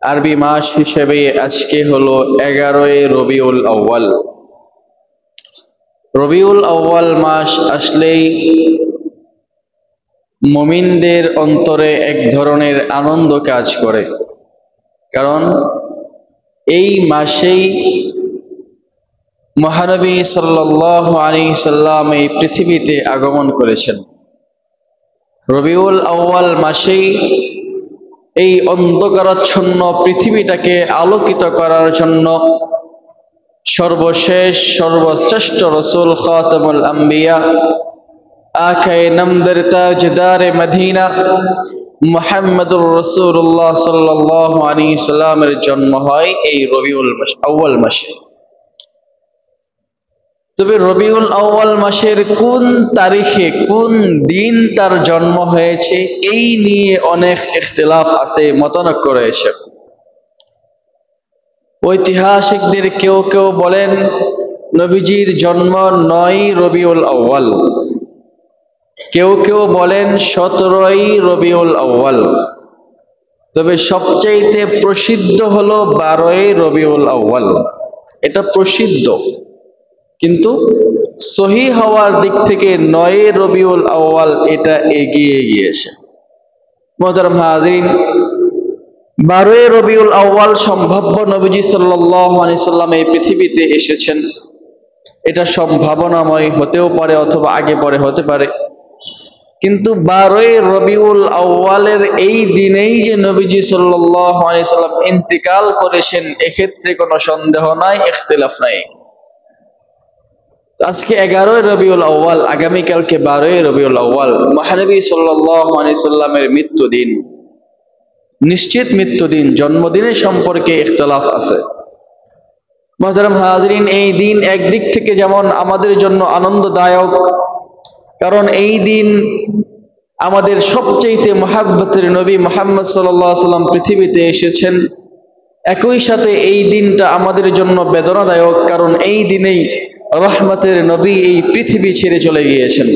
আরবি মাস হিসেবে আজকে হলো 11ই রবিউল আউয়াল। রবিউল আউয়াল মাস আসলেই মুমিনদের অন্তরে এক ধরনের আনন্দ কাজ করে, কারণ এই মাসেই মহানবী সাল্লাল্লাহু আলাইহি সাল্লাম এই পৃথিবীতে আগমন করেছেন। রবিউল আউয়াল মাসেই এই অন্ধকারাচ্ছন্ন পৃথিবীটাকে আলোকিত করার জন্য সর্বশেষ সর্বশ্রেষ্ঠ রাসূল খাতামুল আম্বিয়া আকায়ে নামদার তাজদারে মদিনা মুহাম্মদুর রাসূলুল্লাহ সাল্লাল্লাহু আলাইহি সাল্লামের জন্ম হয় এই রবিউল আউয়াল মাসে। তবে রবিউল আউয়াল মাসের কোন তারিখে কোন দিন তার জন্ম হয়েছে এই নিয়ে অনেক ইখতিলাফ আছে, মতানৈক্য রয়েছে। ঐতিহাসিকদের কেউ কেউ বলেন নবীজির জন্ম 9ই রবিউল আউয়াল, কেউ কেউ বলেন 17ই রবিউল আউয়াল, তবে সবচাইতে প্রসিদ্ধ হলো 12ই রবিউল আউয়াল। এটা প্রসিদ্ধ, কিন্তু সহি হওয়ার দিক থেকে 9ই রবিউল আউয়াল এটা এগিয়ে গিয়েছে। মুহতারাম হাজিরিন, 12ই রবিউল আউয়াল সম্ভাব্য নবীজি সাল্লাল্লাহু আলাইহি সাল্লাম এই পৃথিবীতে এসেছেন, এটা সম্ভাবনাময় হতেও পারে অথবা আগে পরে হতে পারে। কিন্তু 12ই রবিউল আউয়ালের এই দিনেই যে নবীজি সাল্লাল্লাহু আলাইহি সাল্লাম ইন্তিকাল করেছেন এক্ষেত্রে কোনো সন্দেহ নাই, ইখতিলাফ নাই। আজকে 11ই রবিউল আউয়াল, আগামীকালকে 12ই রবিউল আউয়াল, মহানবী সাল্লাল্লাহু আলাইহি সাল্লামের মৃত্যুদিন, নিশ্চিত মৃত্যুদিন। জন্মদিনের সম্পর্কে ইখতিলাফ আছে। মুহতারাম হাজিরিন, এই দিন একদিক থেকে যেমন আমাদের জন্য আনন্দদায়ক, কারণ এই দিন আমাদের সবচেয়ে মুহাব্বতের নবী মুহাম্মদ সাল্লাল্লাহু আলাইহি সাল্লাম পৃথিবীতে এসেছেন। একই সাথে এই দিনটা আমাদের জন্য বেদনাদায়ক, কারণ এই দিনেই রহমতের নবী এই পৃথিবী ছেড়ে চলে গিয়েছেন।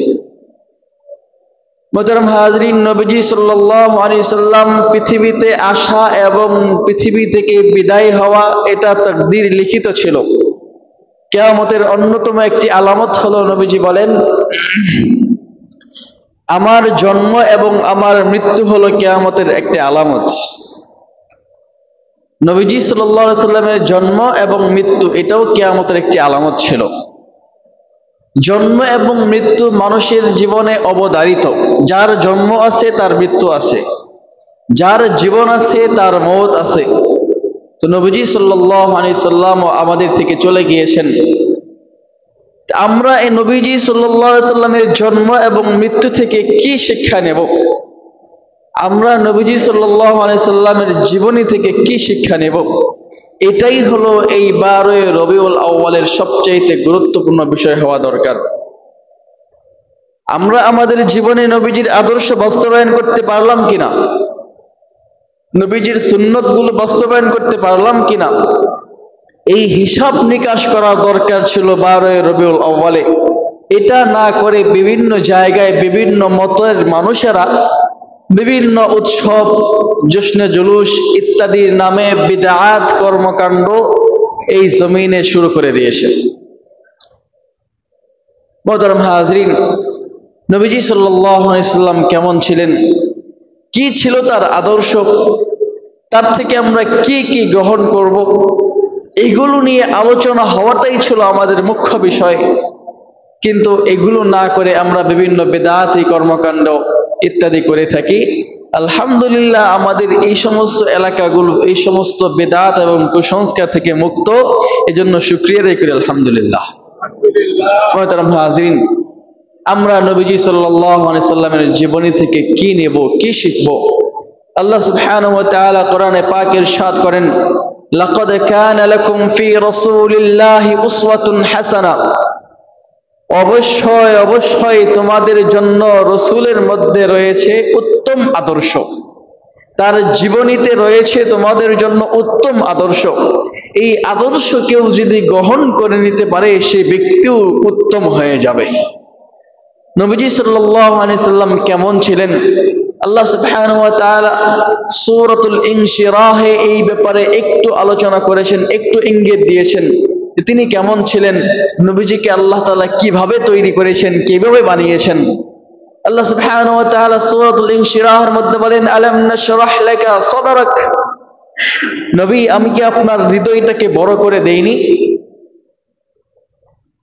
মুহতারাম হাজিরিন, নবীজি সাল্লাল্লাহু আলাইহি সাল্লাম পৃথিবীতে আসা এবং পৃথিবী থেকে বিদায় হওয়া এটা তাকদীর লিখিত ছিল। কিয়ামতের অন্যতম একটি আলামত হলো নবীজি বলেন, আমার জন্ম এবং আমার মৃত্যু হলো কিয়ামতের একটি আলামত। নবীজি সাল্লাল্লাহু আলাইহি সাল্লামের জন্ম এবং মৃত্যু এটাও কিয়ামতের একটি আলামত ছিল। জন্ম এবং মৃত্যু মানুষের জীবনে অবধারিত। যার জন্ম আছে তার মৃত্যু আছে, যার জীবন আছে তার মওত আছে। তো নবীজি সাল্লাল্লাহু আলাইহি সাল্লাম আমাদের থেকে চলে গিয়েছেন। আমরা এই নবীজি সাল্লাল্লাহু আলাইহি সাল্লামের জন্ম এবং মৃত্যু থেকে কি শিক্ষা নেব? আমরা নবীজি সাল্লাল্লাহু আলাইহি সাল্লামের জীবনী থেকে কি শিক্ষা নেব? এটাই হলো এই 12ই রবিউল আউয়ালের সবচেয়ে গুরুত্বপূর্ণ বিষয় হওয়া দরকার। আমরা আমাদের জীবনে নবীজির আদর্শ বাস্তবায়ন করতে পারলাম কিনা, নবীজির সুন্নতগুলো বাস্তবায়ন করতে পারলাম কিনা, এই হিসাব নিকাশ করার দরকার ছিল 12ই রবিউল আউয়ালে। এটা না করে বিভিন্ন জায়গায় বিভিন্ন মতের মানুষেরা বিভিন্ন উৎসব, জশ্নে জুলুস ইত্যাদির নামে বিদআত কর্মকাণ্ড এই জমিনে শুরু করে দিয়েছে। মুহতারাম হাজিরিন, নবীজি সাল্লাল্লাহু আলাইহি সাল্লাম কেমন ছিলেন, কি ছিল তার আদর্শ, তার থেকে আমরা কি কি গ্রহণ করব, এগুলো নিয়ে আলোচনা হওয়াটাই ছিল আমাদের মুখ্য বিষয়। কিন্তু এগুলো না করে আমরা বিভিন্ন বিদআতি কর্মকাণ্ড ইত্যাদি করে থাকি। আলহামদুলিল্লাহ, আমাদের এই সমস্ত এলাকাগুলো এই সমস্ত বিদআত এবং কুসংস্কার থেকে মুক্ত, এজন্য শুকরিয়া আদায় করি আলহামদুলিল্লাহ। মুহতারাম হাজিরিন, আমরা নবীজি সাল্লাল্লাহু আলাইহি সাল্লামের জীবনী থেকে কি নেব, কি শিখব? আল্লাহ সুবহানাহু ওয়া তাআলা কোরআনে পাক ইরশাদ করেন, লাকাদ কানা লাকুম ফি রাসূলিল্লাহি উসওয়াতুন হাসানাহ, অবশ্যই অবশ্যই তোমাদের জন্য রসুলের মধ্যে রয়েছে উত্তম আদর্শ, তার জীবনীতে রয়েছে তোমাদের জন্য উত্তম আদর্শ। এই আদর্শ কেউ যদি গ্রহণ করে নিতে পারে সে ব্যক্তিও উত্তম হয়ে যাবে। নবীজি সাল্লাল্লাহু আলাইহি সাল্লাম কেমন ছিলেন? আল্লাহ সুবহানাহু ওয়া তাআলা সূরাতুল ইনশিরাহে এই ব্যাপারে একটু আলোচনা করেছেন, একটু ইঙ্গিত দিয়েছেন তিনি কেমন ছিলেন, নবীজিকে আল্লাহ তাআলা কিভাবে তৈরি করেছেন, কিভাবে বানিয়েছেন। আল্লাহ সুবহানাহু ওয়া তাআলা সূরাতুল ইনশিরাহের মধ্যে বলেন, আলাম নাশরাহ লাকা সাদরাক, নবী আমি কি আপনার হৃদয়টাকে বড় করে দেইনি?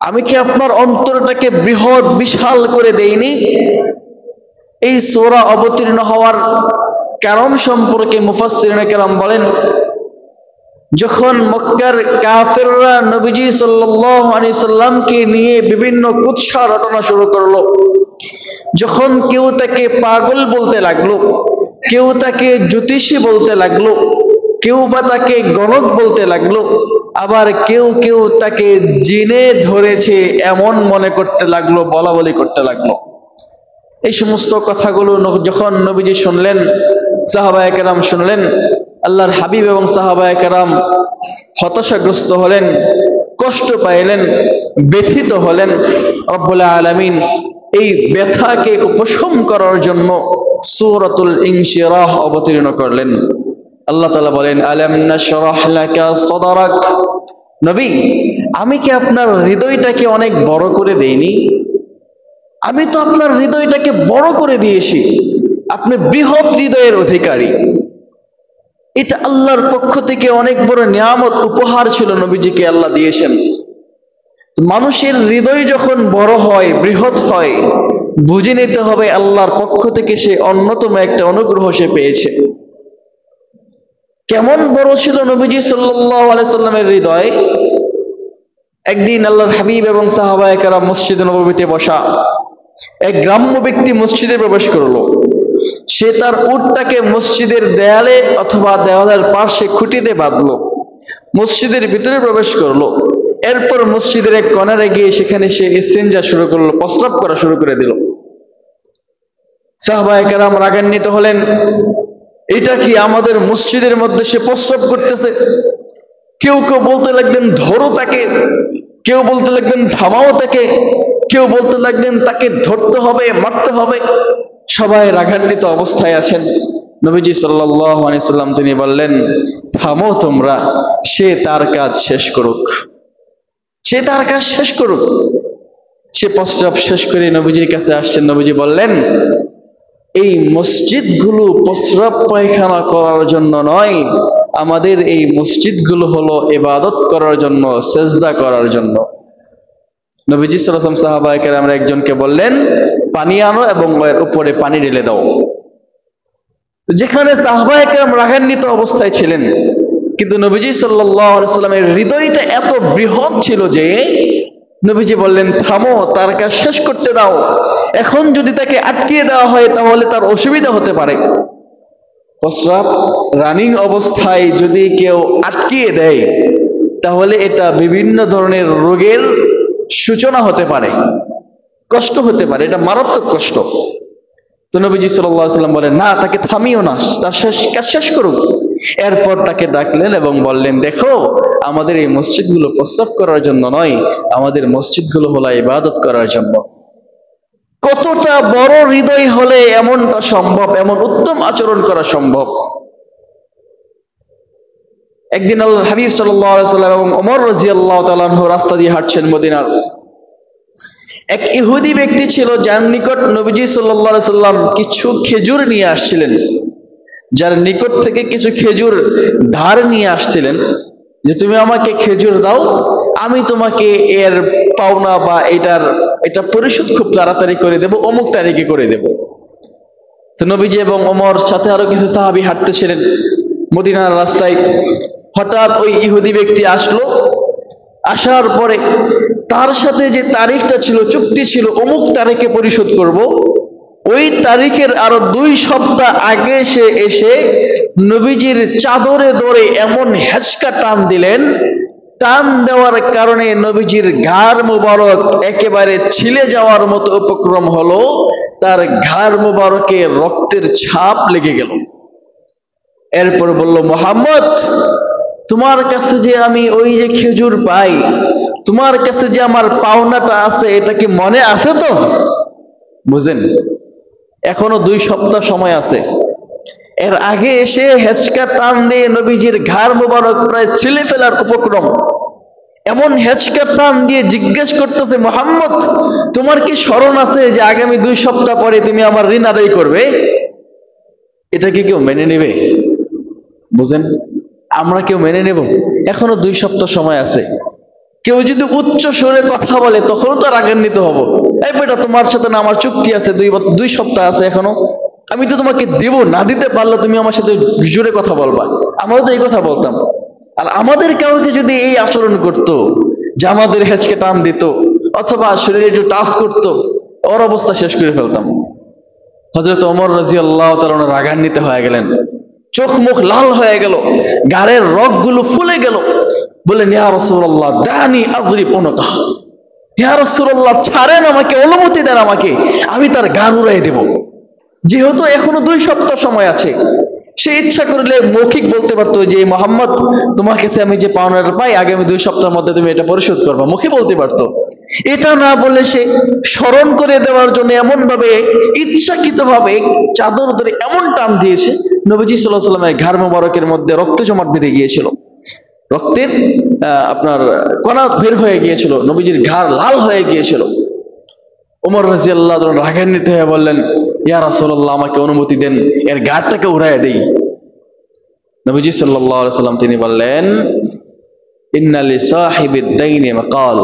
আমি কি আপনার অন্তরটাকে বৃহৎ বিশাল করে দেইনি? এই সূরা অবতীর্ণ হওয়ার কারণ সম্পর্কে মুফাসসিরিনে কেরাম বলেন, যখন মক্কার কাফেররা নবীজি সাল্লাল্লাহু আলাইহি সাল্লামকে নিয়ে বিভিন্ন কুৎসা রটনা শুরু করলো, যখন কেউ তাকে পাগল বলতে লাগলো, কেউ তাকে জ্যোতিষী বলতে লাগলো, কেউ বা তাকে গণক বলতে লাগলো, আবার কেউ কেউ তাকে জিনে ধরেছে এমন মনে করতে লাগলো, বলা বলি করতে লাগলো। এই সমস্ত কথাগুলো যখন নবীজি শুনলেন, সাহাবায়ে কেরাম শুনলেন, আল্লাহর হাবিব এবং সাহাবায়ে কেরাম হতাশাগ্রস্ত হলেন, কষ্ট পাইলেন, ব্যথিত হলেন। রব্বুল আলামিন এই ব্যথাকে উপশম করার জন্য সূরাতুল ইনশিরাহ অবতীর্ণ করলেন। আল্লাহ তাআলা বলেন, আলাম নাশরাহ লাকা সাদরাক, নবী আমি কি আপনার হৃদয়টাকে অনেক বড় করে দেইনি? আমি তো আপনার হৃদয়টাকে বড় করে দিয়েছি, আপনি বৃহৎ হৃদয়ের অধিকারী। এটা আল্লাহর পক্ষ থেকে অনেক বড় নিয়ামত, উপহার ছিল নবীজিকে আল্লাহ দিয়েছেন। মানুষের হৃদয় যখন বড় হয়, বৃহৎ হয়, বুঝে নিতে হবে আল্লাহর পক্ষ থেকে সে অন্যতম একটা অনুগ্রহ সে পেয়েছে। কেমন বড় ছিল নবীজি সাল্লাল্লাহু আলাইহি সাল্লামের হৃদয়। একদিন আল্লাহর হাবিব এবং সাহাবায়ে কেরাম মসজিদে নববীতে বসা, এক গ্রাম্য ব্যক্তি মসজিদে প্রবেশ করলো। সে তার উটটাকে মসজিদের দেয়ালে অথবা দেওয়ালের পাশে খুঁটিতে বাঁধলো, মসজিদের ভিতরে প্রবেশ করলো। এরপর মসজিদের এক কর্নারে গিয়ে সেখানে সে ইস্তিনজা শুরু করলো, প্রস্রাব করা শুরু করে দিল। সাহাবায়ে কেরাম রাগান্বিত হলেন, এটা কি আমাদের মসজিদের মধ্যে সে প্রস্রাব করতেছে? কেউ কেউ বলতে লাগলেন ধরো তাকে, কেউ বলতে লাগলেন থামাও তাকে, কেউ বলতে লাগলেন তাকে ধরতে হবে, মারতে হবে। সবাই রাগান্বিত অবস্থায় আছেন। নবীজি সাল্লাল্লাহু আলাইহি সাল্লাম তিনি বললেন, থামো তোমরা, সে তার কাজ শেষ করুক, সে তার কাজ শেষ করুক। সে প্রস্রাব শেষ করে নবীজির কাছে আসছেন। নবীজি বললেন, এই মসজিদগুলো প্রস্রাব পায়খানা করার জন্য নয়, আমাদের এই মসজিদগুলো হলো ইবাদত করার জন্য, সেজদা করার জন্য। নবীজি সাল্লাল্লাহু আলাইহি ওয়াসাল্লাম সাহাবায়ে কেরামের একজনকে বললেন, পানি আনো এবং এর উপরে পানি ঢেলে দাও। যেখানে সাহাবায়ে কেরাম রাগান্বিত অবস্থায় ছিলেন, কিন্তু নবীজি সাল্লাল্লাহু আলাইহি ওয়াসাল্লামের হৃদয়টা এত বৃহৎ ছিল যে নবীজি বললেন, থামো, তার কাজ শেষ করতে দাও। এখন যদি তাকে আটকিয়ে দেওয়া হয় তাহলে তার অসুবিধা হতে পারে। প্রস্রাব রানিং অবস্থায় যদি কেউ আটকিয়ে দেয় তাহলে এটা বিভিন্ন ধরনের রোগের সূচনা হতে পারে, কষ্ট হতে পারে, এটা মারাত্মক কষ্ট। তো নবীজি সাল্লাল্লাহু আলাইহি ওয়াসাল্লাম বলেন, না, তাকে থামিও না, তার কাজ শেষ করুক। এরপর তাকে ডাকলেন এবং বললেন, দেখো, আমাদের এই মসজিদগুলো প্রস্রাব করার জন্য নয়, আমাদের মসজিদগুলো হলো ইবাদত করার জন্য। কতটা বড় হৃদয় হলে এমনটা সম্ভব, এমন উত্তম আচরণ করা সম্ভব। একদিন আল্লাহর হাবিব সাল্লাল্লাহু আলাইহি ওয়াসাল্লাম এবং ওমর রাদিয়াল্লাহু তাআলা আনহু রাস্তা দিয়ে হাঁটছেন মদিনার। এক ইহুদি ব্যক্তি ছিল যার নিকট নবীজি সাল্লাল্লাহু আলাইহি ওয়াসাল্লাম কিছু খেজুর নিয়ে আসছিলেন, যার নিকট থেকে কিছু খেজুর ধার নিয়ে আসছিলেন, যে তুমি আমাকে খেজুর দাও, আমি তোমাকে এর পাওনা বা এটা পরিশোধ খুব তাড়াতাড়ি করে দেব, অমুক তারিখে করে দেব। তো নবীজি এবং ওমর সাথে আরো কিছু সাহাবী হাঁটতেছিলেন মদিনার রাস্তায়। হঠাৎ ওই ইহুদি ব্যক্তি আসলো। আসার পরে তার সাথে যে তারিখটা ছিল, চুক্তি ছিল অমুক তারিখে পরিশোধ করব, ওই তারিখের আরো 2 সপ্তাহ আগে সে এসে নবীজির চাদরে ধরে এমন হেঁচকা টান দিলেন, টান দেওয়ার কারণে নবীজির ঘাড় মুবারক একেবারে ছিলে যাওয়ার মতো উপক্রম হলো। তার ঘাড় মুবারকে রক্তের ছাপ লেগে গেল। এরপর বলল, মুহাম্মদ, তোমার কাছে যে আমি ওই যে খেজুর পাই, তোমার কাছে যে আমার পাওনাটা আছে, এটা কি মনে আছে তো? বুঝেন, এখনো 2 সপ্তাহ সময় আছে। এর আগে এসে হেঁচকা টান দিয়ে নবীজির ঘাড় মোবারক প্রায় ছিলে ফেলার উপক্রম। এমন হেঁচকা টান দিয়ে জিজ্ঞেস করতেছে, মুহাম্মদ তোমার কি স্মরণ আছে যে আগামী 2 সপ্তাহ পরে তুমি আমার ঋণ আদায় করবে? এটা কি কেউ মেনে নেবে? বুঝেন, আমরা কেউ মেনে নেব? এখনো 2 সপ্তাহ সময় আছে। কেউ যদি উচ্চ স্বরে কথা বলে তখনও তো রাগান্বিত হব। এই বেটা, তোমার সাথে না আমার চুক্তি আছে, 2 সপ্তাহ আছে এখনো, আমি তো তোমাকে দেব, না দিতে পারলে তুমি আমার সাথে জোরে কথা বলবা। আমরাও তো এই কথা বলতাম। আর আমাদের কাউকে যদি এই আচরণ করতো, যে আমাদের হেঁচকে টান দিত অথবা শরীরে একটু টাচ করতো, ওর অবস্থা শেষ করে ফেলতাম। হযরত ওমর রাদিয়াল্লাহু তাআলা রাগান্বিত হয়ে গেলেন, চোখ মুখ লাল হয়ে গেল, গাড়ের রগগুলো ফুলে গেল। বলেন, ইয়া রাসূলুল্লাহ দানি আযরিব উনকা, ইয়া রাসূলুল্লাহ ছাড়েন আমাকে, অনুমতি দেন আমাকে, আমি তার গাড় উড়াই দেব। যেহেতু এখনো 2 সপ্তাহ সময় আছে, সে ইচ্ছা করলে মৌখিক বলতে পারতো যে মুহাম্মদ তোমার কাছে আমি যে পাওনাটা পাই আগামী 2 সপ্তাহের মধ্যে তুমি এটা পরিশোধ করবা, মুখে বলতে পারতো। এটা না বলে সে স্মরণ করে দেওয়ার জন্য এমন ভাবে ইচ্ছাকৃত ভাবে চাদর ধরে এমন টান দিয়েছে, নবীজি সাল্লাল্লাহু আলাইহি ওয়াসাল্লামের ঘাড় মোবারকের মধ্যে রক্ত জমাট বেঁধে গিয়েছিল, রক্তের আপনার কণা বের হয়ে গিয়েছিল, নবীজির ঘাড় লাল হয়ে গিয়েছিল। ওমর রাদিয়াল্লাহু তাআলা রাগান্বিত হয়ে বললেন, ইয়া রাসূলুল্লাহ আমাকে অনুমতি দেন, এর ঘাড়টাকে উড়াইয়া দেই। নবীজি সাল্লাল্লাহু আলাইহি ওয়াসাল্লাম তিনি বললেন, ইন্না লিসাহিবিদ দাইনি মাকাল,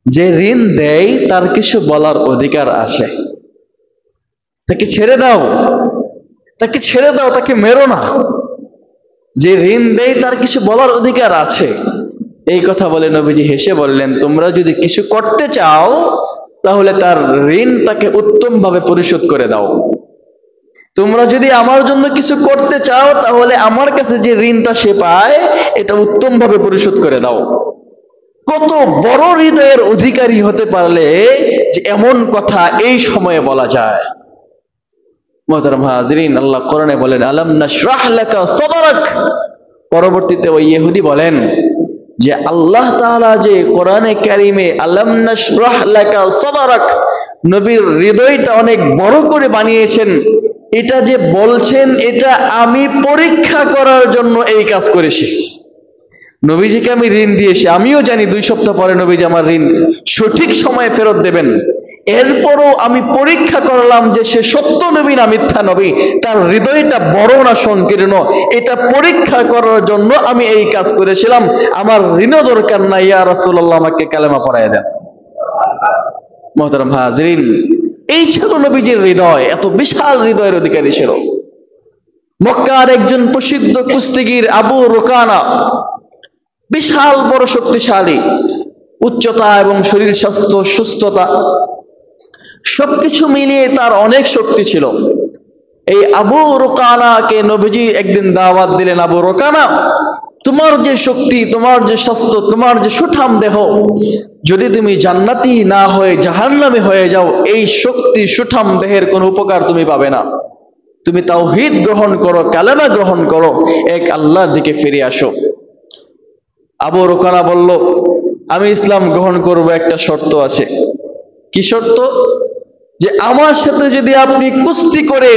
যে ঋণ দেয় তার কিছু বলার অধিকার আছে, তাকে ছেড়ে দাও, তাকে ছেড়ে দাও, তাকে মেরো না। যে ঋণ দেয় তার কিছু বলার অধিকার আছে। এই কথা বলে নবীজি হেসে বললেন, তোমরা যদি কিছু করতে চাও তাহলে তার ঋণ তাকে উত্তম ভাবে পরিশোধ করে দাও। তোমরা যদি আমার জন্য কিছু করতে চাও তাহলে আমার কাছে যে ঋণটা সে পায় এটা উত্তম ভাবে পরিশোধ করে দাও। কত বড় হৃদয়ের অধিকারী হতে পারলে যে এমন কথা এই সময়ে বলা যায়। মুহতারাম হাজিরিন, আল্লাহ কোরআনে বলেন, আলাম নাশরাহ লাকা সাদরাক। পরবর্তীতে ওই ইহুদি বলেন যে আল্লাহ তাআলা যে কোরআনে কারিমে আলাম নাশরাহ লাকা সাদরাক, নবীর হৃদয়টা অনেক বড় করে বানিয়েছেন, এটা যে বলছেন এটা আমি পরীক্ষা করার জন্য এই কাজ করেছি। নবীজিকে আমি ঋণ দিয়েছি, আমিও জানি 2 সপ্তাহ পরে নবীজি আমার ঋণ সঠিক সময়ে ফেরত দেবেন। এরপরও আমি পরীক্ষা করলাম যে সে সত্য নবী না মিথ্যা নবী, তার হৃদয়টা বড় না সংকীর্ণ, এটা পরীক্ষা করার জন্য আমি এই কাজ করেছিলাম। আমার ঋণও দরকার নাই, ইয়া রাসূলুল্লাহ আমাকে কালেমা পড়ায় দেন। মুহতারাম হাজিরিন, এই ছিল নবীজির হৃদয়, এত বিশাল হৃদয়ের অধিকারী ছিল। মক্কার একজন প্রসিদ্ধ কুস্তিগীর আবু রুকানা, বিশাল বড় শক্তিশালী, উচ্চতা এবং শরীর স্বাস্থ্য সুস্থতা সবকিছু মিলিয়ে তার অনেক শক্তি ছিল। এই আবু রুকানাকে নবীজি একদিন দাওয়াত দিলেন, আবু রুকানা তোমার যে শক্তি, তোমার যে স্বাস্থ্য, তোমার যে সুঠাম দেহ, যদি তুমি জান্নাতি না হয়ে জাহান্নামী হয়ে যাও এই শক্তি সুঠাম দেহের কোনো উপকার তুমি পাবে না। তুমি তাওহীদ গ্রহণ করো, কালেমা গ্রহণ করো, এক আল্লাহর দিকে ফিরে আসো। আবু রুকানা বলল, আমি ইসলাম গ্রহণ করব, একটা শর্ত আছে। কি শর্ত? যে আমার সাথে যদি আপনি কুস্তি করে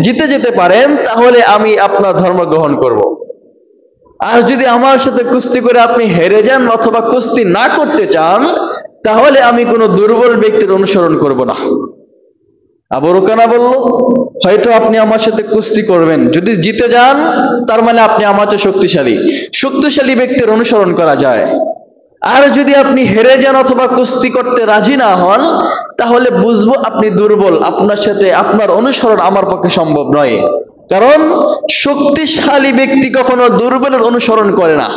জিতে যেতে পারেন তাহলে আমি আপনার ধর্ম গ্রহণ করব। আর যদি আমার সাথে কুস্তি করে আপনি হেরে যান অথবা কুস্তি না করতে চান তাহলে আমি কোনো দুর্বল ব্যক্তির অনুসরণ করব না। আবু রুকানা বলল, হয়তো আপনি আমার সাথে কুস্তি করবেন, যদি জিতে যান তার মানে আপনি আমার চেয়ে শক্তিশালী, শক্তিশালী ব্যক্তির অনুসরণ করা যায়। আর যদি আপনি হেরে যান অথবা কুস্তি করতে রাজি না হন তাহলে বুঝবো আপনি দুর্বল, আপনার সাথে আপনার অনুসরণ আমার পক্ষে সম্ভব নয়। কারণ শক্তিশালী ব্যক্তি কখনো দুর্বলের অনুসরণ করে না।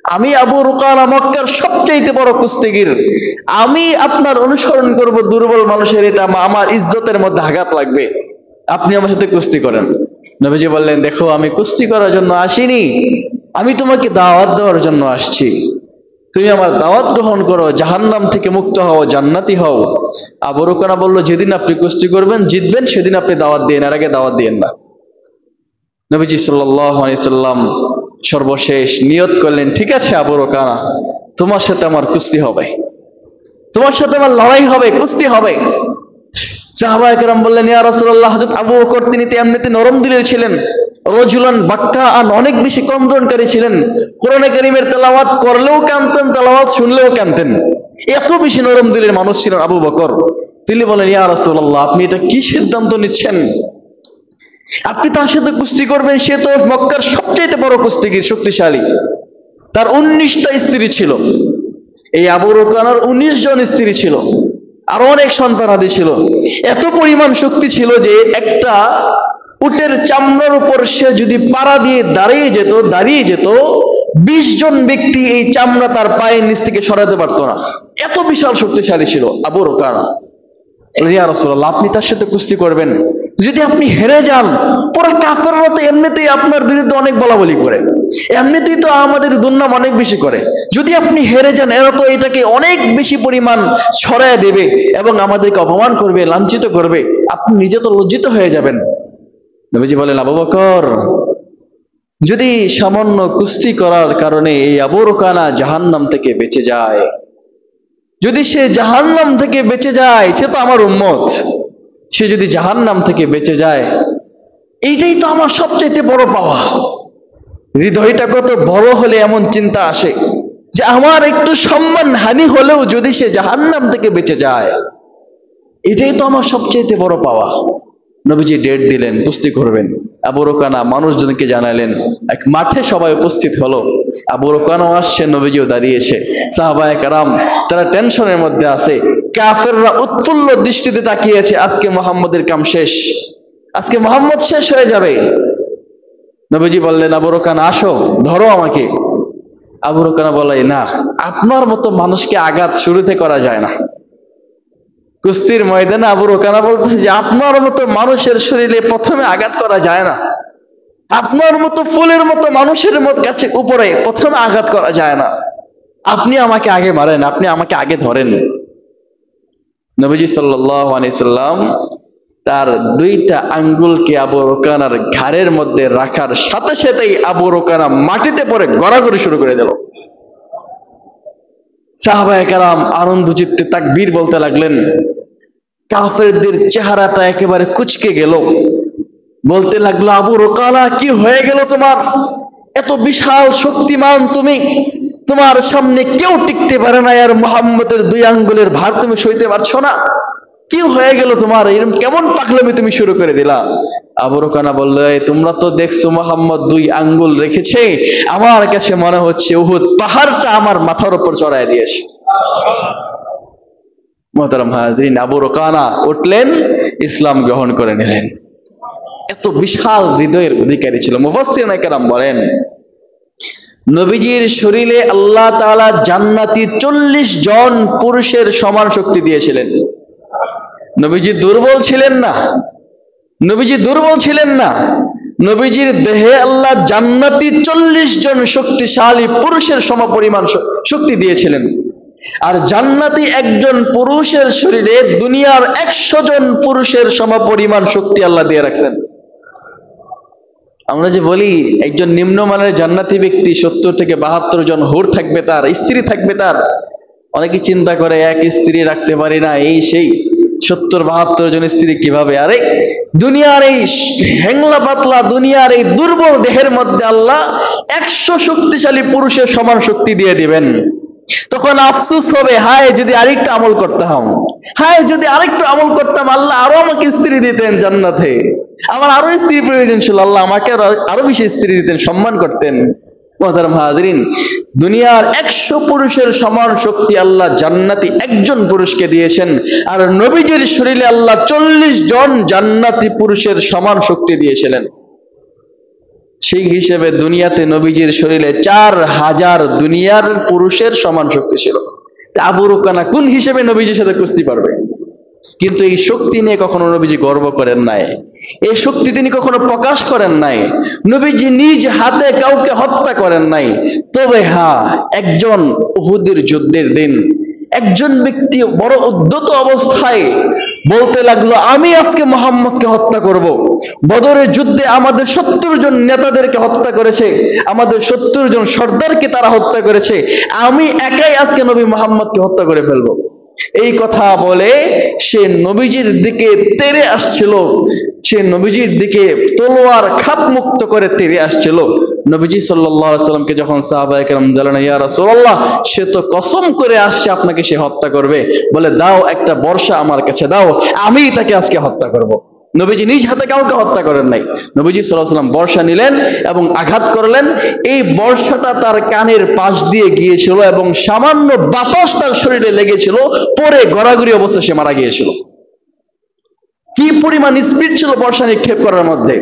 আমি আবু রুকানা মক্কার সবচেয়ে বড় কুস্তিগীর, আমি আপনার অনুসরণ করব দুর্বল মানুষের, এটা আমার ইজ্জতের মধ্যে আঘাত লাগবে, আপনি আমার সাথে কুস্তি করেন। নবীজি বললেন, দেখো আমি কুস্তি করার জন্য আসিনি, আমি তোমাকে দাওয়াত দেওয়ার জন্য আসছি। তুমি আমার দাওয়াত গ্রহণ করো, জাহান্নাম থেকে মুক্ত হও, জান্নাতি হও। আবু রুকানা বলল, যেদিন আপনি কুস্তি করবেন জিতবেন সেদিন আপনি দাওয়াত দিন, আর আগে দাওয়াত দিয়েন না। নবীজি সাল্লাল্লাহু আলাইহি সাল্লাম সর্বশেষ নিয়ত করলেন, ঠিক আছে আবু রুকানা, তোমার সাথে আমার কুস্তি হবে, তোমার সাথে আমার লড়াই হবে, কুস্তি হবে। সাহাবায়ে কেরাম বললেন, ইয়া রাসূলুল্লাহ, হযরত আবু বকর তিনি তো এমনিতে নরম দিলের ছিলেন, রজুলান বাক্কাআন, অনেক বেশি ক্রন্দনকারী ছিলেন, কোরআনে কারীমের তেলাওয়াত করলেও কাঁদতেন, তেলাওয়াত শুনলেও কাঁদতেন, এত বেশি নরম দিলের মানুষ ছিলেন আবু বকর। তিনি বলেন, ইয়া রাসূলুল্লাহ, আপনি এটা কি সিদ্ধান্ত নিচ্ছেন? আপনি তার সাথে কুস্তি করবেন? সে তো মক্কার সবচেয়ে বড় কুস্তিগীর, শক্তিশালী, তার 19টা স্ত্রী ছিল। এই আবু রুকানার 19 জন স্ত্রী ছিল, আর অনেক সন্তানাদি ছিল। এত পরিমাণ শক্তি ছিল যে একটা উটের চামড়ার উপর সে যদি পাড়া দিয়ে দাঁড়িয়ে যেত 20 জন ব্যক্তি এই চামড়া তার পায়ের নিচ থেকে সরাতে পারতো না। এত বিশাল শক্তিশালী ছিল আবু রুকানা। ইয়া রাসূলুল্লাহ, আপনি তার সাথে কুস্তি করবেন? যদি আপনি হেরে যান, পুরো কাফেররা তো এমনিতেই আপনার বিরুদ্ধে অনেক বলাবলি করে, এমনিতেই তো আমাদের দুর্নাম অনেক বেশি করে। যদি আপনি হেরে যান, এরা তো এটাকে অনেক বেশি পরিমাণ ছড়ায় দেবে এবং আমাদেরকে অপমান করবে, লাঞ্ছিত করবে, আপনি নিজে তো লজ্জিত হয়ে যাবেন। নবীজি বলেন, আবু বকর, যদি সামান্য কুস্তি করার কারণে এই আবু রুকানা জাহান্নাম থেকে বেঁচে যায়, যদি সে জাহান্নাম থেকে বেঁচে যায়, সে তো আমার উম্মত, সে যদি জাহান্নাম থেকে বেঁচে যায়, এইটাই তো আমার সবচেয়ে বড় পাওয়া। হৃদয়টা কত বড় হলে এমন চিন্তা আসে যে আমার একটু সম্মান হানি হলেও যদি সে জাহান্নাম থেকে বেঁচে যায়, এটাই তো আমার সবচেয়ে বড় পাওয়া। নবীজি ডেট দিলেন, কুস্তি করবেন। আবু রুকানা মানুষজনকে জানালেন, এক মাঠে সবাই উপস্থিত হলো। আবু রুকানাও আসছে, নবীজিও দাঁড়িয়েছে। সাহাবায়ে কেরাম তারা টেনশনের মধ্যে আছে, কাফেররা উৎফুল্ল দৃষ্টিতে তাকিয়েছে, আজকে মুহাম্মদের কাম শেষ, আজকে মুহাম্মদ শেষ হয়ে যাবে। নবীজি বললেন, আবু রুকানা আসো, ধরো আমাকে। আবু রুকানা বলে, না, আপনার মতো মানুষকে আঘাত শুরুতে করা যায় না। কুস্তির ময়দানে আবু রুকানা বলতেছে যে আপনার মতো মানুষের শরীরে প্রথমে আঘাত করা যায় না, আপনার মতো ফুলের মতো মানুষের কাছে উপরে প্রথমে আঘাত করা যায় না, আপনি আমাকে আগে মারেন, আপনি আমাকে আগে ধরেন। নবীজি সাল্লাল্লাহু আলাইহি সাল্লাম তার 2টা আঙ্গুলকে আবু রুকানার ঘাড়ের মধ্যে রাখার সাথে সাথেই আবু রুকানা মাটিতে পড়ে গড়াগড়ি শুরু করে দিল। সাহাবায়ে কেরাম আনন্দ চিত্তে তাকবীর বলতে লাগলেন। কাফেরদের চেহারাটা একেবারে কুঁচকে গেল, বলতে লাগলো, আবু রুকানা, কি হয়ে গেল তোমার? এত বিশাল শক্তিমান তুমি, তোমার সামনে কেউ টিকতে পারে না, আর মুহাম্মদের 2 আঙ্গুলের ভার তুমি সইতে পারছো না? কি হয়ে গেল তোমার? এরকম কেমন পাগলামি তুমি শুরু করে দিলা? আবু রুকানা বলল, তোমরা তো দেখছো মুহাম্মদ 2 আঙ্গুল রেখেছে, আমার কাছে মনে হচ্ছে উহুদ পাহাড়টা আমার মাথার উপর চড়ায় দিয়েছে। মুহতারাম হাজিরিন, আবু রুকানা উঠলেন, ইসলাম গ্রহণ করে নিলেন। এত বিশাল হৃদয়ের অধিকারী ছিল। মুফাসসিরিনে কেরাম বলেন, নবীজির শরীরে আল্লাহ তাআলা জান্নাতি 40 জন পুরুষের সমান শক্তি দিয়েছিলেন। নবীজি দুর্বল ছিলেন না, নবীজি দুর্বল ছিলেন না। নবীজির দেহে আল্লাহ জান্নাতি 40 জন শক্তিশালী পুরুষের সমপরিমাণ শক্তি দিয়েছিলেন। আর জান্নাতি একজন পুরুষের শরীরে দুনিয়ার 100 জন পুরুষের সমপরিমাণ শক্তি আল্লাহ দিয়ে রাখছেন। আমরা যে বলি একজন নিম্নমানের জান্নাতি ব্যক্তি 70 থেকে 72 জন হুর থাকবে, তার স্ত্রী থাকবে তার। অনেকে চিন্তা করে এক স্ত্রী রাখতে পারি না, এই সেই 70-72 জন স্ত্রী কিভাবে? আরে দুনিয়ার এই হ্যাংলা পাতলা, দুনিয়ার এই দুর্বল দেহের মধ্যে আল্লাহ 100 শক্তিশালী পুরুষের সমান শক্তি দিয়ে দিবেন। তখন আফসোস হবে, হায় যদি আরেকটু আমল করতাম, হায় যদি আরেকটু আমল করতাম, আল্লাহ আরো আমাকে স্ত্রী দিতেন জান্নাতে, আমার আরো স্ত্রী প্রয়োজন ছিল, আল্লাহ আমাকে আরো বেশি স্ত্রী দিতেন, সম্মান করতেন। মুহতারাম হাজিরিন, দুনিয়ার 100 পুরুষের সমান শক্তি আল্লাহ জান্নাতি একজন পুরুষকে দিয়েছেন, আর নবীজির শরীরে আল্লাহ 40 জন জান্নাতি পুরুষের সমান শক্তি দিয়েছিলেন। সেই হিসেবে দুনিয়াতে নবীজির শরীরে 4000 দুনিয়ার পুরুষের সমান শক্তি ছিল। আবু রুকানা কোন হিসেবে নবীজির সাথে কুস্তি পারবে? কিন্তু এই শক্তি নিয়ে কখনো নবীজি গর্ব করেন নাই, এই শক্তি তিনি কখনো প্রকাশ করেন নাই। নবীজি নিজ হাতে কাউকে হত্যা করেন নাই। তবে হ্যাঁ, একজন উহুদের যুদ্ধের দিন একজন ব্যক্তি বড় উদ্ধত অবস্থায় বলতে লাগলো, আমি আজকে মুহাম্মদকে হত্যা করব। বদরের যুদ্ধে আমাদের 70 জন নেতাদেরকে হত্যা করেছে, আমাদের 70 জন সর্দারকে তারা হত্যা করেছে, আমি একাই আজকে নবী মুহাম্মদকে হত্যা করে ফেলবো। এই কথা বলে সে নবীজির দিকে তেড়ে আসছিল, সে নবীজির দিকে তলোয়ার খাপ মুক্ত করে তেড়ে আসছিল। নবীজি সাল্লাল্লাহু আলাইহি সাল্লামকে যখন সাহাবায়ে কেরাম বললেন, ইয়া রাসূলুল্লাহ, সে তো কসম করে আসছে আপনাকে সে হত্যা করবে, বলে দাও একটা বর্ষা আমার কাছে দাও, আমি তাকে আজকে হত্যা করব। নবীজি নিজ হাতে কাউকে হত্যা করেন নাই। নবীজি সাল্লাল্লাহু আলাইহি সাল্লাম বর্ষা নিলেন এবং আঘাত করলেন। এই বর্ষাটা তার কানের পাশ দিয়ে গিয়েছিল এবং সামান্য বাতাস তার শরীরে লেগেছিল, পরে গড়াগড়ি অবস্থায় সে মারা গিয়েছিল। কি পরিমাণ স্পিড ছিল বর্ষা নিক্ষেপ করার মধ্যে,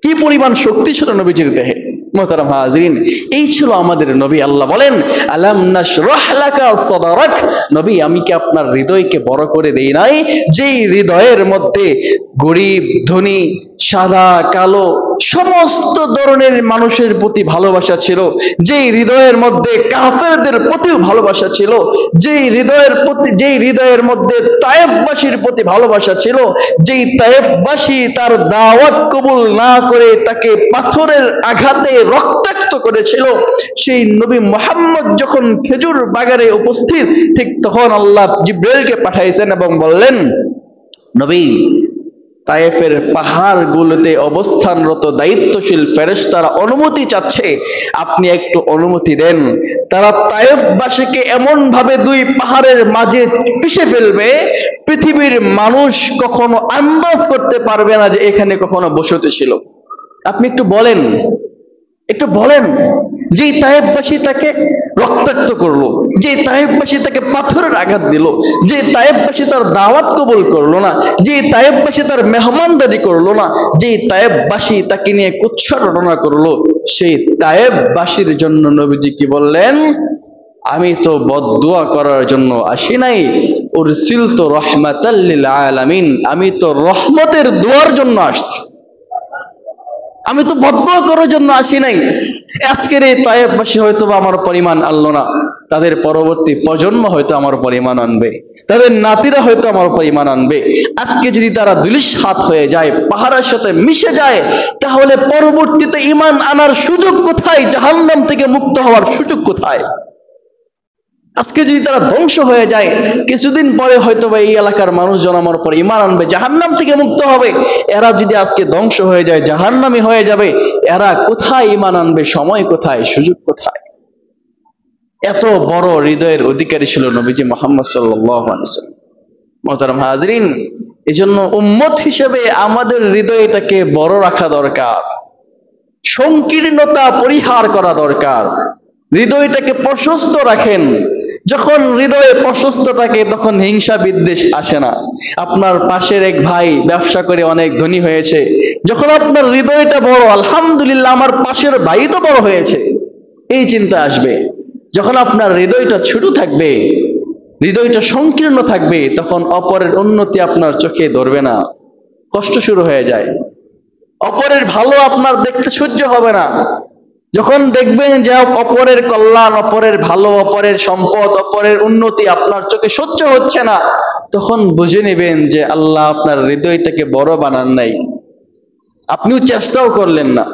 কি পরিমাণ শক্তি ছিল নবীজির দেহে। মুহতারাম হাজিরিন, এই ছিল আমাদের নবী। আল্লাহ বলেন, আলাম নাশরাহ লাকা সাদরাক, নবী আমি কি আপনার হৃদয়কে বড় করে দেই নাই? যেই হৃদয়ের মধ্যে গরিব ধনী সাদা কালো সমস্ত ধরনের মানুষের প্রতি ভালোবাসা ছিল, যেই হৃদয়ের মধ্যে কাফেরদের প্রতিও ভালোবাসা ছিল, যেই হৃদয়ের মধ্যে তায়েফবাসীর প্রতি ভালোবাসা ছিল, যেই তায়েফবাসী তার দাওয়াত কবুল না করে তাকে পাথরের আঘাতে রক্তাক্ত করেছিল, সেই নবী মুহাম্মদ যখন খেজুর বাগানে উপস্থিত, ঠিক তখন আল্লাহ জিব্রাইলকে পাঠাইছেন এবং বললেন, নবী তায়েফের পাহাড়গুলোতে অবস্থানরত দায়িত্বশীল ফেরেশতারা অনুমতি চাচ্ছে, আপনি একটু অনুমতি দেন। তারা তায়েফবাসীকে এমন ভাবে দুই পাহাড়ের মাঝে পিষে ফেলবে, পৃথিবীর মানুষ কখনো আন্দাজ করতে পারবে না যে এখানে কখনো বসতি ছিল। আপনি একটু বলেন, যে তায়েফবাসী তাকে রক্তাক্ত করলো, যে তায়েফবাসী তাকে পাথরের আঘাত দিল, যে তায়েফবাসী তার দাওয়াত কবুল করলো না, যে তায়েফবাসী তার মেহমানদারি করলো না, যে তায়েফবাসী তাকে নিয়ে কুৎসা রটনা করলো, সেই তায়েফবাসীর জন্য নবীজি কি বললেন? আমি তো বদদুয়া করার জন্য আসি নাই, উরসিলতু রাহমাতাল লিল আলামিন, আমি তো রহমতের দোয়ার জন্য আসছি, আমি তো বদদুয়া করার জন্য আসি নাই। আজকের এই তায়েফবাসী হয়তো আমার পরিমাণ আনলো না, তাদের পরবর্তী প্রজন্ম হয়তো আমার পরিমাণ আনবে, তাদের নাতিরা হয়তো আমার পরিমাণ আনবে। আজকে যদি তারা দুলিশ হাত হয়ে যায়, পাহাড়ের সাথে মিশে যায়, তাহলে পরবর্তীতে ঈমান আনার সুযোগ কোথায়? জাহান্নাম থেকে মুক্ত হওয়ার সুযোগ কোথায়? আজকে যদি তারা ধ্বংস হয়ে যায়, কিছুদিন পরে হয়তো বা এই এলাকার মানুষজন আমার উপর ঈমান আনবে, জাহান্নাম থেকে মুক্ত হবে। এরা যদি আজকে ধ্বংস হয়ে যায়, জাহান্নামী হয়ে যাবে, এরা কোথায় ঈমান আনবে? সময় কোথায়? সুযোগ কোথায়? এত বড় হৃদয়ের অধিকারী ছিল নবীজি মুহাম্মদ সাল্লাল্লাহু আলাইহি ওয়াসাল্লাম। মুহতারাম হাজিরিন, এজন্য উম্মত হিসেবে আমাদের হৃদয়টাকে বড় রাখা দরকার, সংকীর্ণতা পরিহার করা দরকার, হৃদয়টাকে প্রশস্ত রাখেন। যখন হৃদয়ে প্রশস্ত থাকে তখন হিংসা বিদ্বেষ আসে না। আপনার পাশের এক ভাই ব্যবসা করে অনেক ধনী হয়েছে, যখন আপনার হৃদয়টা বড়, আলহামদুলিল্লাহ আমার পাশের ভাই তো বড় হয়েছে, এই চিন্তা আসবে। যখন আপনার হৃদয়টা ছোট থাকবে, হৃদয়টা সংকীর্ণ থাকবে, তখন অপরের উন্নতি আপনার চোখে ধরবে না, কষ্ট শুরু হয়ে যায়। অপরের ভালো আপনার দেখতে সহ্য হবে না। যখন দেখবেন যে অপরের কল্যাণ, অপরের ভালো, অপরের সম্পদ, অপরের উন্নতি আপনার চোখে সহ্য হচ্ছে না, তখন বুঝে নেবেন যে আল্লাহ আপনার হৃদয়টাকে বড় বানান নাই, আপনিও চেষ্টাও করলেন না।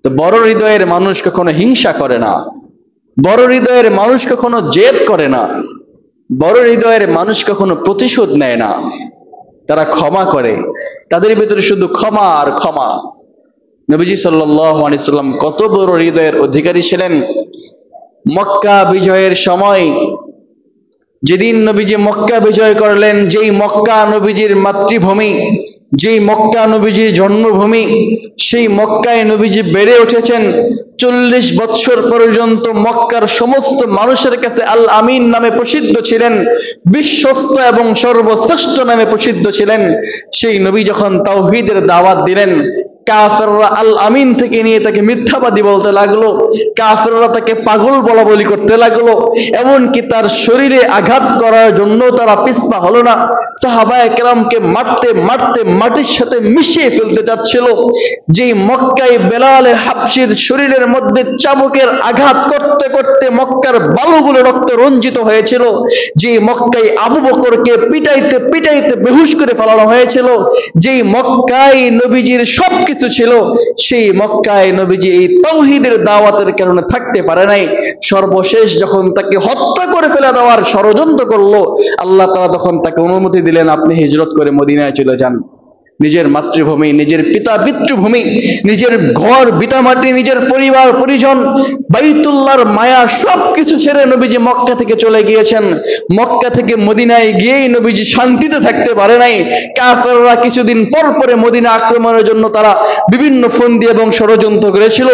তো বড় হৃদয়ের মানুষ কখনো হিংসা করে না, বড় হৃদয়ের মানুষ কখনো জেদ করে না, বড় হৃদয়ের মানুষ কখনো প্রতিশোধ নেয় না, তারা ক্ষমা করে। তাদের ভিতরে শুধু ক্ষমা আর ক্ষমা। নবীজি সাল্লাল্লাহু আলাইহি সাল্লাম কত বড় হৃদয়ের অধিকারী ছিলেন। মক্কা বিজয়ের সময়, যেদিন নবীজি মক্কা বিজয় করলেন, যেই মক্কা নবীজির মাতৃভূমি, যেই মক্কা নবীজির জন্মভূমি, সেই মক্কায় নবীজি বেড়ে উঠেছেন। 40 বৎসর পর্যন্ত মক্কার সমস্ত মানুষের কাছে আল আমিন নামে প্রসিদ্ধ ছিলেন, বিশ্বস্ত এবং সর্বশ্রেষ্ঠ নামে প্রসিদ্ধ ছিলেন। সেই নবী যখন তাওহীদের দাওয়াত দিলেন, কাফেররা আল আমিন থেকে নিয়ে তাকে মিথ্যাবাদী বলতে লাগলো, কাফেররা তাকে পাগল বলা বলি করতে লাগলো, এমনকি তার শরীরে আঘাত করার জন্য তারা পিছপা হলো না। সাহাবায়ে কেরামকে মারতে মারতে মাটির সাথে মিশিয়ে ফেলতে চাচ্ছিল। যেই মক্কায় বেলালে হাবশির শরীরের মধ্যে চাবুকের আঘাত করতে করতে মক্কার বালুগুলো রক্ত রঞ্জিত হয়েছিল, যেই মক্কায় আবু বকরকে পিটাইতে পিটাইতে বেহুশ করে ফেলানো হয়েছিল, যেই মক্কায় নবীজির সবকিছু কিছু ছিল, সেই মক্কায় নবীজি এই তাওহীদের দাওয়াতের কারণে থাকতে পারে নাই। সর্বশেষ যখন তাকে হত্যা করে ফেলে দেওয়ার ষড়যন্ত্র করলো, আল্লাহ তাআলা তখন তাকে অনুমতি দিলেন, আপনি হিজরত করে মদিনায় চলে যান। নিজের মাতৃভূমি, নিজের পিতা পিতৃভূমি, নিজের ঘর ভিটামাটি, নিজের পরিবার পরিজন, বাইতুল্লাহর মায়া সবকিছু ছেড়ে নবীজি মক্কা থেকে চলে গিয়েছেন। মক্কা থেকে মদিনায় গিয়েই নবীজি শান্তিতে থাকতে পারে নাই। কাফেররা কিছুদিন পর পরে মদিনা আক্রমণের জন্য তারা বিভিন্ন ফন্দি এবং ষড়যন্ত্র করেছিল।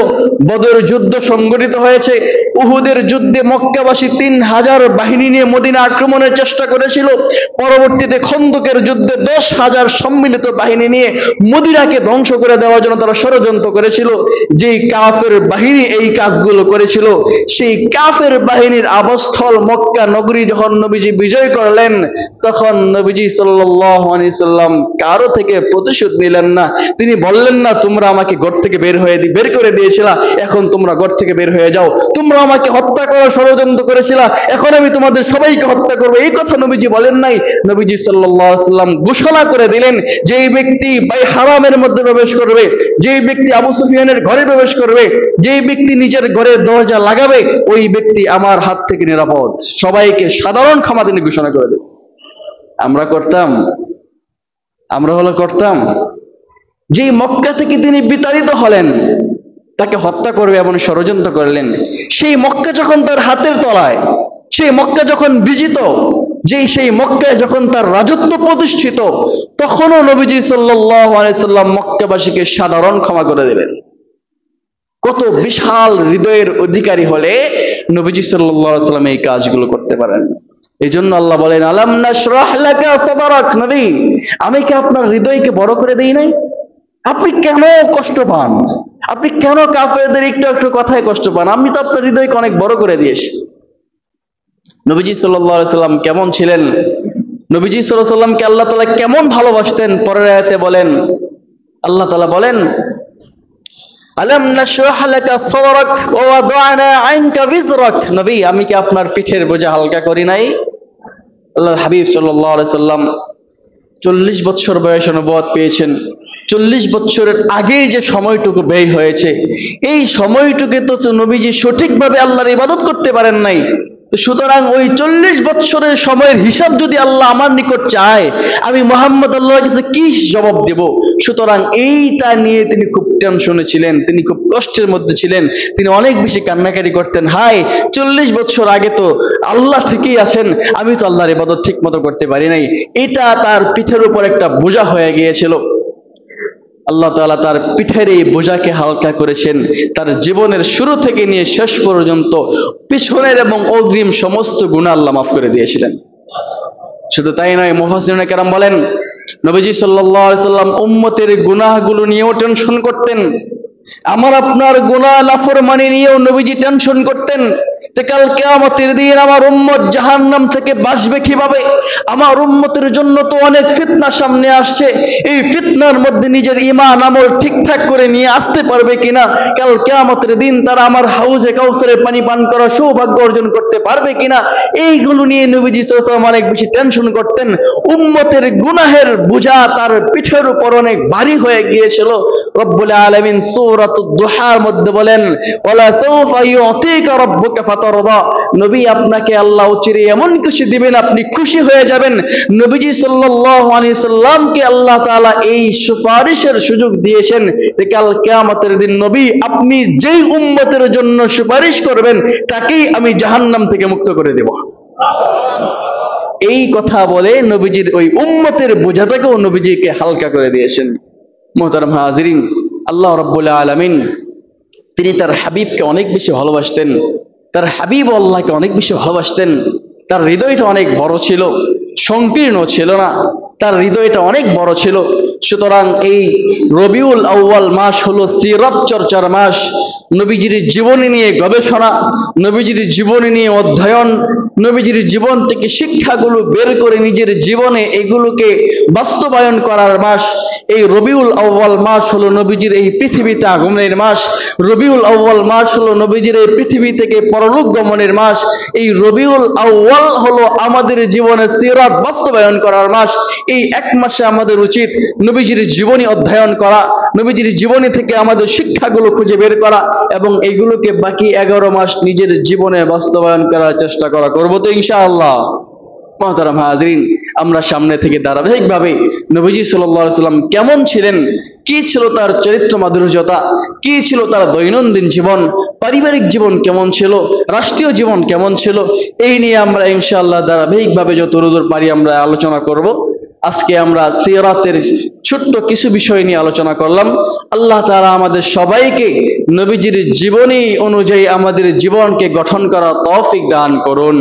বদর যুদ্ধ সংগঠিত হয়েছে, উহুদের যুদ্ধে মক্কাবাসী 3000 বাহিনী নিয়ে মদিনা আক্রমণের চেষ্টা করেছিল। পরবর্তীতে খন্দকের যুদ্ধে 10,000 সম্মিলিত বাহিনী নিয়ে মদিনাকে ধ্বংস করে দেওয়ার জন্য তারা ষড়যন্ত্র করেছিল। যেই কাফের বাহিনী এই কাজগুলো করেছিল, সেই কাফের বাহিনীর আবাসস্থল মক্কা নগরী যখন নবীজি বিজয় করলেন, তখন নবীজি সাল্লাল্লাহু আলাইহি সাল্লাম কারো থেকে প্রতিশোধ নিলেন না। তিনি বললেন না, তোমরা আমাকে ঘর থেকে বের করে দিয়েছিলা, এখন তোমরা ঘর থেকে বের হয়ে যাও। তোমরা আমাকে হত্যা করার ষড়যন্ত্র করেছিলা, এখন আমি তোমাদের সবাইকে হত্যা করবো। এই কথা নবীজি বলেন নাই। নবীজি সাল্লাল্লাহু আলাইহি সাল্লাম ঘোষণা করে দিলেন, যেই ব্যক্তি বাই হারামের মধ্যে প্রবেশ করবে, যেই ব্যক্তি আবু সুফিয়ানের ঘরে প্রবেশ করবে, যেই ব্যক্তি নিজের ঘরের দরজা লাগাবে, ওই ব্যক্তি আমার হাত থেকে নিরাপদ। সবাইকে সাধারণ ক্ষমা তিনি ঘোষণা করে দেন। আমরা করতাম? করতাম? যেই মক্কা থেকে তিনি বিতাড়িত হলেন, তাকে হত্যা করবে এমন ষড়যন্ত্র করলেন, সেই মক্কা যখন তার হাতের তলায়, সেই মক্কা যখন বিজিত, সেই মক্কায় যখন তার রাজত্ব প্রতিষ্ঠিত, তখনও নবীজি সাল্লাল্লাহু আলাইহি সাল্লাম মক্কাবাসীকে সাধারণ ক্ষমা করে দিলেন। কত বিশাল হৃদয়ের অধিকারী হলে নবীজি সাল্লাল্লাহু আলাইহি সাল্লাম এই কাজগুলো করতে পারেন। এই জন্য আল্লাহ বলেন, আলাম নাশরাহ লাকা সাদরাক। নবী, আমি কি আপনার হৃদয়কে বড় করে দেই নাই? আপনি কেন কষ্ট পান? আপনি কেন কাফেরদের একটু একটু কথায় কষ্ট পান? আমি তো আপনার হৃদয়কে অনেক বড় করে দিয়েছি। নবীজি সাল্লাল্লাহু আলাইহি সাল্লাম কেমন ছিলেন? নবীজি সাল্লাল্লাহু আলাইহি সাল্লামকে আল্লাহ তাআলা কেমন ভালোবাসতেন? পরের আয়াতে বলেন, আল্লাহ তাআলা বলেন, আলাম নাশরাহ লাকা সাদরাক ওয়া ওয়াদা'না আনকা বিজরাক। নবী, আমি কি আপনার পিঠের বোঝা হালকা করি নাই? আল্লাহর হাবিব সাল্লাল্লাহু আলাইহি সাল্লাম 40 বছর বয়সে নবুয়ত পেয়েছেন। 40 বছরের আগে যে সময়টুকু ব্যয় হয়েছে, এই সময়টুকু তো নবীজি সঠিকভাবে আল্লাহর ইবাদত করতে পারেন নাই। তো সুতরাং ওই 40 বছরের সময়ের হিসাব যদি আল্লাহ আমার নিকট চায়, আমি মুহাম্মদ আল্লাহর কাছে কি জবাব দেব? সুতরাং এইটা নিয়ে তিনি খুব টেনশনে ছিলেন, তিনি খুব কষ্টের মধ্যে ছিলেন, তিনি অনেক বেশি কান্নাকারি করতেন। হায়, 40 বছর আগে তো আল্লাহ ঠিকই আছেন, আমি তো আল্লাহর ইবাদত ঠিক মতো করতে পারি নাই। এটা তার পিঠের উপর একটা বোঝা হয়ে গিয়েছিল। আল্লাহ তাআলা তার পিঠের এই বোঝাকে হালকা করেছেন। তার জীবনের শুরু থেকে নিয়ে শেষ পর্যন্ত পিছনের এবং অগ্রিম সমস্ত গুনাহ আল্লাহ মাফ করে দিয়েছিলেন। শুধু তাই নয়, মুফাসসিরিনে কেরাম বলেন, নবীজি সাল্লাল্লাহু আলাইহি সাল্লাম উম্মতের গুনাহগুলো নিয়েও টেনশন করতেন। আমার আপনার গুনাহ নাফরমানি নিয়েও নবীজি টেনশন করতেন যে কাল কিয়ামতের দিন আমার উম্মত জাহান্নাম থেকে বাঁচবে কিভাবে? আমার উম্মতের জন্য তো অনেক ফিতনা সামনে আসছে, এই ফিতনার মধ্যে নিজের ঈমান আমল ঠিকঠাক করে নিয়ে আসতে পারবে কিনা? কাল কিয়ামতের দিন তারা আমার হাউজে কাউসারের পানি পান করার সৌভাগ্য অর্জন করতে পারবে কিনা? এইগুলো নিয়ে নবীজি সাল্লাল্লাহু আলাইহি ওয়াসাল্লাম অনেক বেশি টেনশন করতেন। উম্মতের গুনাহের বোঝা তার পিঠের উপর অনেক ভারী হয়ে গিয়েছিল। রব্বুল আলামিন সূরাতুদ দুহার মধ্যে বলেন, ওয়ালা সাউফা ইউতিকা রাব্বুকা ফাতারদা। নবী, আপনাকে আল্লাহ চিরে এমন খুশি দিবেন, আপনি খুশি হয়ে যাবেন। নবীজি সাল্লাল্লাহু আলাইহি সাল্লামকে আল্লাহ তাআলা এই সুপারিশের সুযোগ দিয়েছেন যে কাল কিয়ামতের দিন নবী, আপনি যেই উম্মতের জন্য সুপারিশ করবেন, তাকেই আমি জাহান্নাম থেকে মুক্ত করে দেব। এই কথা বলে নবীজির ওই উম্মতের বোঝাটাকেও নবীজিকে হালকা করে দিয়েছেন। মুহতারাম হাজিরিন, আল্লাহ রাব্বুল আলামিন তিনি তার হাবিবকে অনেক বেশি ভালোবাসতেন। তার হাবিব আল্লাহকে অনেক বেশি ভালোবাসতেন। তার হৃদয়টা অনেক বড় ছিল, সংকীর্ণ ছিল না, তার হৃদয়টা অনেক বড় ছিল। সুতরাং এই রবিউল আউয়াল মাস হলো সিরাত চর্চার মাস। নবীজির জীবনী নিয়ে গবেষণা, নবীজির জীবনী নিয়ে অধ্যয়ন, নবীজির জীবন থেকে শিক্ষাগুলো বের করে নিজের জীবনে এগুলোকে বাস্তবায়ন করার মাস। এই রবিউল আউয়াল মাস হলো নবীজির এই পৃথিবীতে আগমনের মাস। রবিউল আউয়াল মাস হলো নবীজির এই পৃথিবী থেকে পরলোক গমনের মাস। এই রবিউল আউয়াল হলো আমাদের জীবনে সিরাত বাস্তবায়ন করার মাস। এই এক মাসে আমাদের উচিত নবীজির জীবনী অধ্যয়ন করা, নবীজির জীবনী থেকে আমাদের শিক্ষাগুলো খুঁজে বের করা এবং এগুলোকে বাকি 11 মাস নিজের জীবনে বাস্তবায়ন করার চেষ্টা করা। করবো তো ইনশাআল্লাহ? মুহতারাম হাজরিন, আমরা সামনে থেকে ধারাবাহিকভাবে নবীজি সাল্লাল্লাহু আলাইহি সাল্লাম কেমন ছিলেন, কি ছিল তার চরিত্র মাধুর্যতা, কি ছিল তার দৈনন্দিন জীবন, পারিবারিক জীবন কেমন ছিল, রাষ্ট্রীয় জীবন কেমন ছিল, এই নিয়ে আমরা ইনশাআল্লাহ ধারাবাহিকভাবে যতদূর পারি আমরা আলোচনা করব। আজকে আমরা সিরাতের ছোট্ট কিছু বিষয় নিয়ে আলোচনা করলাম। আল্লাহ তাআলা আমাদের সবাইকে নবীজির জীবনী অনুযায়ী আমাদের জীবনকে গঠন করার তৌফিক দান করুন।